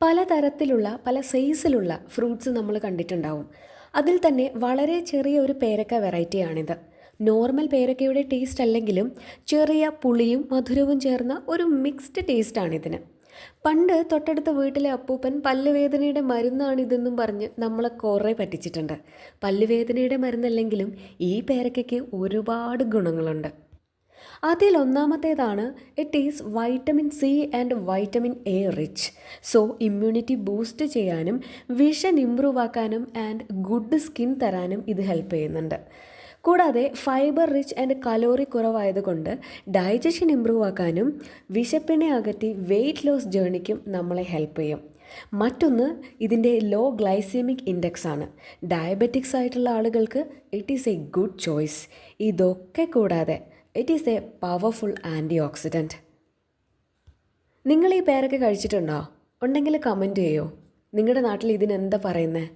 പലതരത്തിലുള്ള പല സൈസിലുള്ള ഫ്രൂട്ട്സ് നമ്മൾ കണ്ടിട്ടുണ്ടാവും. അതിൽ തന്നെ വളരെ ചെറിയ ഒരു പേരക്ക വെറൈറ്റിയാണിത്. നോർമൽ പേരക്കയുടെ ടേസ്റ്റ് അല്ലെങ്കിലും ചെറിയ പുളിയും മധുരവും ചേർന്ന ഒരു മിക്സ്ഡ് ടേസ്റ്റാണിതിന്. പണ്ട് തൊട്ടടുത്ത വീട്ടിലെ അപ്പൂപ്പൻ പല്ലുവേദനയുടെ മരുന്നാണിതെന്നും പറഞ്ഞ് നമ്മളെ കുറേ പറ്റിച്ചിട്ടുണ്ട്. പല്ലുവേദനയുടെ മരുന്നല്ലെങ്കിലും ഈ പേരയ്ക്കയ്ക്ക് ഒരുപാട് ഗുണങ്ങളുണ്ട്. അതിലൊന്നാമത്തേതാണ് it is vitamin C and vitamin A rich. So immunity boost ചെയ്യാനും വിഷൻ ഇമ്പ്രൂവ് ആക്കാനും ആൻഡ് ഗുഡ് സ്കിൻ തരാനും ഇത് ഹെൽപ്പ് ചെയ്യുന്നുണ്ട്. കൂടാതെ ഫൈബർ റിച്ച് ആൻഡ് കലോറി കുറവായതുകൊണ്ട് ഡൈജഷൻ ഇമ്പ്രൂവ് ആക്കാനും വിശപ്പിനെ അകറ്റി വെയ്റ്റ് ലോസ് ജേണിക്കും നമ്മളെ ഹെൽപ്പ് ചെയ്യും. മറ്റൊന്ന് ഇതിൻ്റെ ലോ ഗ്ലൈസെമിക് ഇൻഡെക്സ് ആണ്. ഡയബറ്റിക്സ് ആയിട്ടുള്ള ആളുകൾക്ക് it is a good choice. ഇതൊക്കെ കൂടാതെ it is a powerful antioxidant. നിങ്ങൾ ഈ പേരൊക്കെ കഴിച്ചിട്ടുണ്ടോ? ഉണ്ടെങ്കിൽ കമൻറ്റ് ചെയ്യോ. നിങ്ങളുടെ നാട്ടിൽ ഇതിനെന്താ പറയുന്നത്?